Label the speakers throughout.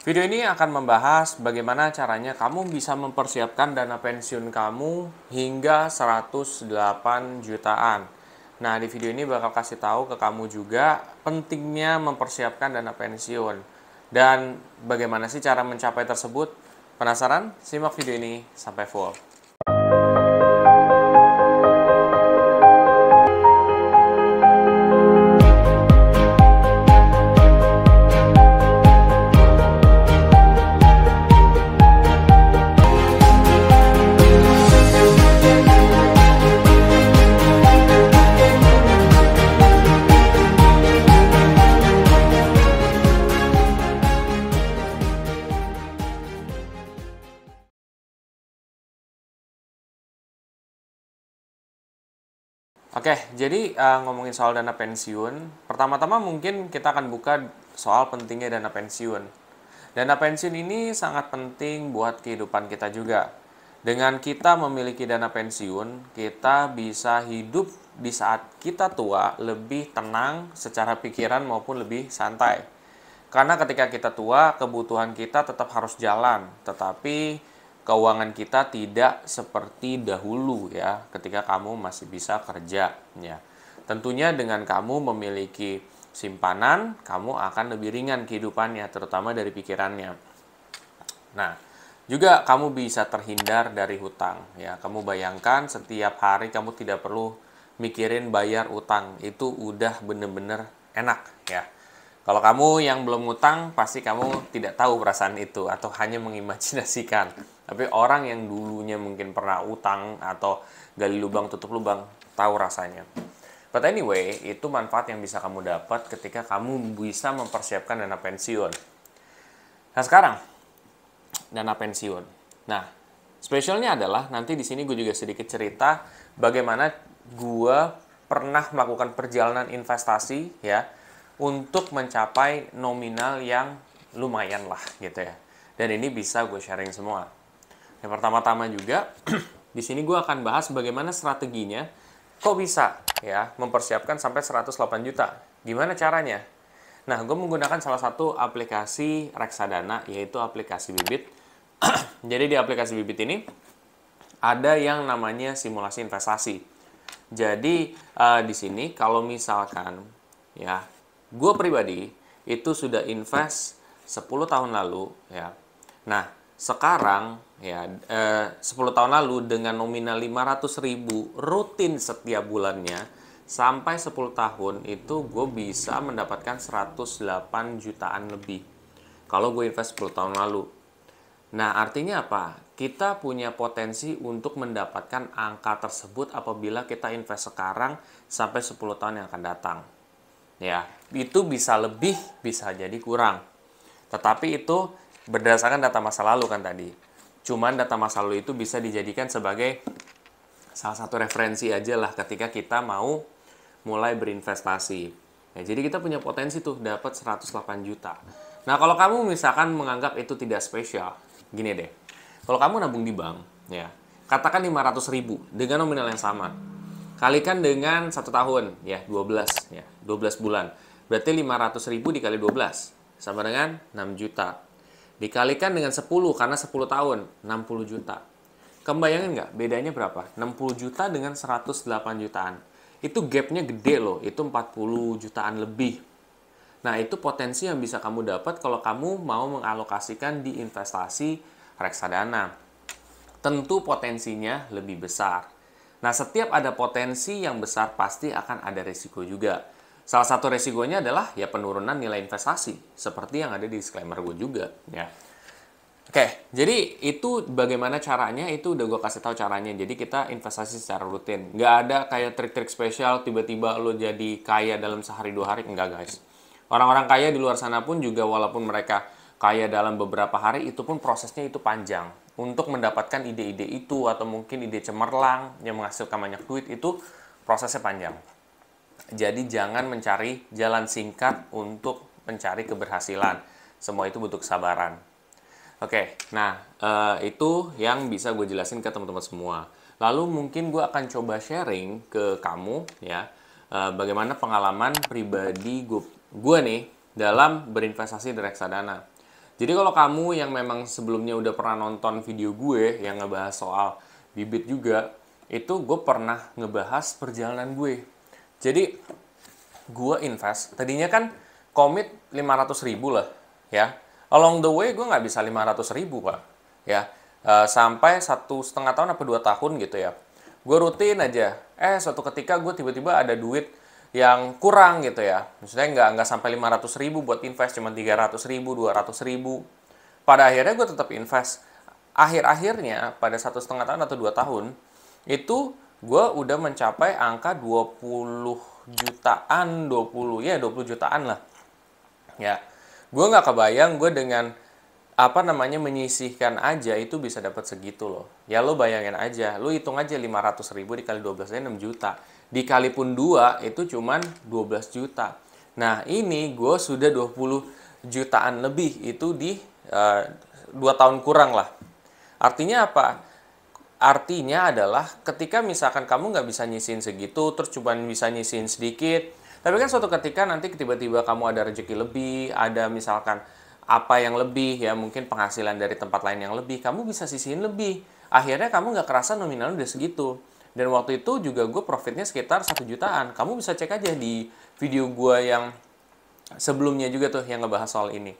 Speaker 1: Video ini akan membahas bagaimana caranya kamu bisa mempersiapkan dana pensiun kamu hingga 108 jutaan. Nah, di video ini bakal kasih tahu ke kamu juga pentingnya mempersiapkan dana pensiun. Dan bagaimana sih cara mencapai tersebut? Penasaran? Simak video ini sampai full. Oke, jadi ngomongin soal dana pensiun, pertama-tama mungkin kita akan buka soal pentingnya dana pensiun. Dana pensiun ini sangat penting buat kehidupan kita juga. Dengan kita memiliki dana pensiun, kita bisa hidup di saat kita tua lebih tenang secara pikiran maupun lebih santai. Karena ketika kita tua, kebutuhan kita tetap harus jalan, tetapi keuangan kita tidak seperti dahulu ya, ketika kamu masih bisa kerja ya. Tentunya dengan kamu memiliki simpanan, kamu akan lebih ringan kehidupannya, terutama dari pikirannya. Nah, juga kamu bisa terhindar dari hutang ya. Kamu bayangkan setiap hari kamu tidak perlu mikirin bayar utang, itu udah bener-bener enak ya. Kalau kamu yang belum ngutang, pasti kamu tidak tahu perasaan itu atau hanya mengimajinasikan. Tapi orang yang dulunya mungkin pernah utang atau gali lubang tutup lubang, tahu rasanya. But anyway, itu manfaat yang bisa kamu dapat ketika kamu bisa mempersiapkan dana pensiun. Nah sekarang, dana pensiun. Nah, spesialnya adalah nanti di sini gue juga sedikit cerita bagaimana gue pernah melakukan perjalanan investasi ya, untuk mencapai nominal yang lumayan lah gitu ya. Dan ini bisa gue sharing semua. Yang pertama-tama juga di sini gue akan bahas bagaimana strateginya kok bisa ya mempersiapkan sampai 108 juta. Gimana caranya? Nah, gue menggunakan salah satu aplikasi reksadana yaitu aplikasi Bibit. Jadi di aplikasi Bibit ini ada yang namanya simulasi investasi. Jadi di sini kalau misalkan ya gue pribadi itu sudah invest 10 tahun lalu ya. Nah, sekarang ya 10 tahun lalu dengan nominal 500.000 rutin setiap bulannya sampai 10 tahun itu gue bisa mendapatkan 108 jutaan lebih. Kalau gue invest 10 tahun lalu. Nah, artinya apa? Kita punya potensi untuk mendapatkan angka tersebut apabila kita invest sekarang sampai 10 tahun yang akan datang. Ya, itu bisa lebih, bisa jadi kurang. Tetapi itu berdasarkan data masa lalu kan tadi. Cuman data masa lalu itu bisa dijadikan sebagai salah satu referensi aja lah ketika kita mau mulai berinvestasi. Ya, jadi kita punya potensi tuh dapat 108 juta. Nah, kalau kamu misalkan menganggap itu tidak spesial, gini deh. Kalau kamu nabung di bank, ya, katakan 500.000 dengan nominal yang sama. Kalikan dengan 1 tahun, ya 12 bulan. Berarti 500.000 dikali 12, sama dengan 6 juta. Dikalikan dengan 10, karena 10 tahun, 60 juta. Kebayangin nggak? Bedanya berapa? 60 juta dengan 108 jutaan. Itu gapnya gede loh, itu 40 jutaan lebih. Nah, itu potensi yang bisa kamu dapat kalau kamu mau mengalokasikan di investasi reksadana. Tentu potensinya lebih besar. Nah, setiap ada potensi yang besar pasti akan ada resiko juga. Salah satu resikonya adalah ya penurunan nilai investasi, seperti yang ada di disclaimer gue juga. Ya. Oke, jadi itu bagaimana caranya, itu udah gue kasih tahu caranya. Jadi kita investasi secara rutin. Nggak ada kayak trik-trik spesial, tiba-tiba lo jadi kaya dalam sehari 2 hari, enggak guys. Orang-orang kaya di luar sana pun juga walaupun mereka kaya dalam beberapa hari, itu pun prosesnya itu panjang. Untuk mendapatkan ide-ide itu atau mungkin ide cemerlang yang menghasilkan banyak duit itu prosesnya panjang. Jadi jangan mencari jalan singkat untuk mencari keberhasilan. Semua itu butuh kesabaran. Oke, nah itu yang bisa gue jelasin ke teman-teman semua. Lalu mungkin gue akan coba sharing ke kamu ya bagaimana pengalaman pribadi gue nih dalam berinvestasi di reksadana. Jadi kalau kamu yang memang sebelumnya udah pernah nonton video gue yang ngebahas soal bibit juga, itu gue pernah ngebahas perjalanan gue. Jadi gue invest, tadinya kan komit 500.000 lah, ya. Along the way gue nggak bisa 500.000 pak, ya. Sampai 1,5 tahun apa 2 tahun gitu ya. Gue rutin aja. Suatu ketika gue tiba-tiba ada duit yang kurang gitu ya. Maksudnya nggak sampai 500.000 buat invest, cuma 300.000, 200.000. Pada akhirnya gue tetap invest. Akhir-akhirnya pada 1,5 tahun atau 2 tahun itu gue udah mencapai angka 20 jutaan, 20 jutaan lah. Ya, gue nggak kebayang gue dengan menyisihkan aja itu bisa dapat segitu loh. Ya lo bayangin aja, lo hitung aja 500.000 dikali 12 6 juta. Dikali pun 2 itu cuman 12 juta. Nah ini gue sudah 20 jutaan lebih itu di 2 tahun kurang lah. Artinya apa? Artinya adalah ketika misalkan kamu nggak bisa nyisihin segitu, terus cuma bisa nyisihin sedikit, tapi kan suatu ketika nanti tiba-tiba kamu ada rezeki lebih, ada misalkan apa yang lebih, ya mungkin penghasilan dari tempat lain yang lebih, kamu bisa sisihin lebih. Akhirnya kamu nggak kerasa nominalnya udah segitu. Dan waktu itu juga gue profitnya sekitar 1 jutaan. Kamu bisa cek aja di video gue yang sebelumnya juga tuh yang ngebahas soal ini.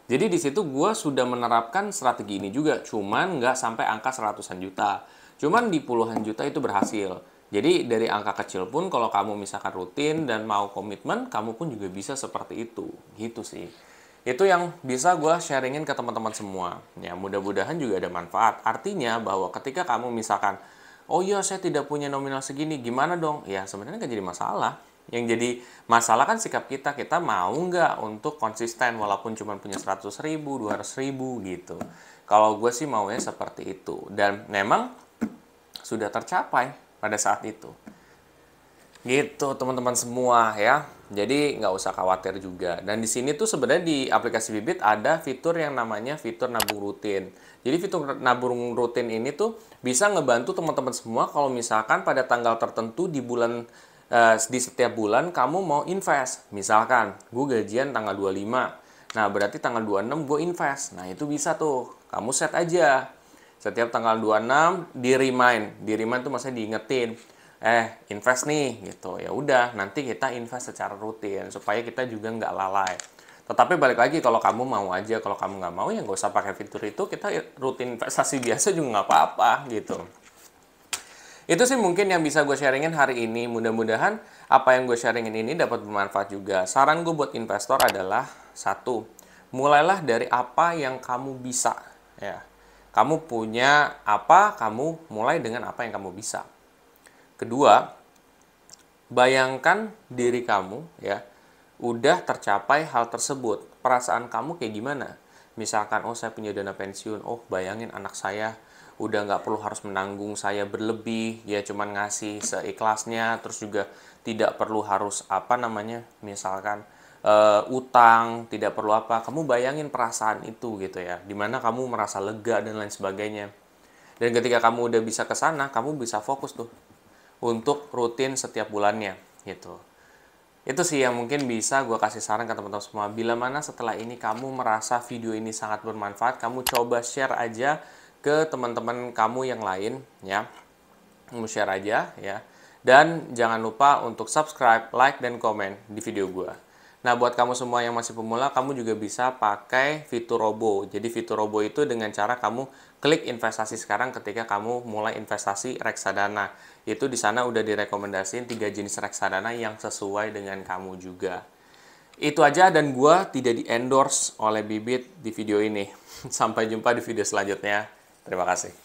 Speaker 1: Jadi di situ gue sudah menerapkan strategi ini juga, cuman nggak sampai angka 100-an juta. Cuman di puluhan juta itu berhasil. Jadi dari angka kecil pun kalau kamu misalkan rutin dan mau komitmen, kamu pun juga bisa seperti itu. Gitu sih. Itu yang bisa gue sharingin ke teman-teman semua. Ya mudah-mudahan juga ada manfaat. Artinya bahwa ketika kamu misalkan, oh iya saya tidak punya nominal segini, gimana dong? Ya sebenarnya nggak jadi masalah. Yang jadi masalah kan sikap kita, kita mau nggak untuk konsisten walaupun cuma punya 100.000, 200.000 gitu. Kalau gue sih maunya seperti itu. Dan memang sudah tercapai pada saat itu. Gitu teman-teman semua ya. Jadi nggak usah khawatir juga. Dan di sini tuh sebenarnya di aplikasi Bibit ada fitur yang namanya fitur nabung rutin. Jadi fitur nabung rutin ini tuh bisa ngebantu teman-teman semua kalau misalkan pada tanggal tertentu di bulan di setiap bulan kamu mau invest. Misalkan gue gajian tanggal 25. Nah, berarti tanggal 26 gue invest. Nah, itu bisa tuh. Kamu set aja. Setiap tanggal 26 di-remind. Di-remind tuh maksudnya diingetin. Invest nih gitu. Ya udah, nanti kita invest secara rutin supaya kita juga nggak lalai. Tetapi balik lagi kalau kamu mau aja, kalau kamu nggak mau ya nggak usah pakai fitur itu, kita rutin investasi biasa juga nggak apa-apa gitu. Itu sih mungkin yang bisa gue sharingin hari ini. Mudah-mudahan apa yang gue sharingin ini dapat bermanfaat juga. Saran gue buat investor adalah, satu, mulailah dari apa yang kamu bisa. Ya, kamu punya apa, kamu mulai dengan apa yang kamu bisa. Kedua, bayangkan diri kamu ya udah tercapai hal tersebut. Perasaan kamu kayak gimana? Misalkan, oh saya punya dana pensiun, oh bayangin anak saya udah nggak perlu harus menanggung saya berlebih, ya cuman ngasih seikhlasnya, terus juga tidak perlu harus misalkan utang, tidak perlu apa. Kamu bayangin perasaan itu gitu ya, dimana kamu merasa lega dan lain sebagainya. Dan ketika kamu udah bisa ke sana, kamu bisa fokus tuh untuk rutin setiap bulannya gitu. Itu sih yang mungkin bisa gue kasih saran ke teman-teman semua. Bila mana setelah ini kamu merasa video ini sangat bermanfaat, kamu coba share aja ke teman-teman kamu yang lain ya. Kamu share aja ya. Dan jangan lupa untuk subscribe, like, dan komen di video gue. Nah, buat kamu semua yang masih pemula, kamu juga bisa pakai fitur robo. Jadi fitur robo itu dengan cara kamu klik investasi sekarang ketika kamu mulai investasi reksadana. Itu di sana udah direkomendasiin 3 jenis reksadana yang sesuai dengan kamu juga. Itu aja, dan gue tidak di-endorse oleh Bibit di video ini. Sampai jumpa di video selanjutnya. Terima kasih.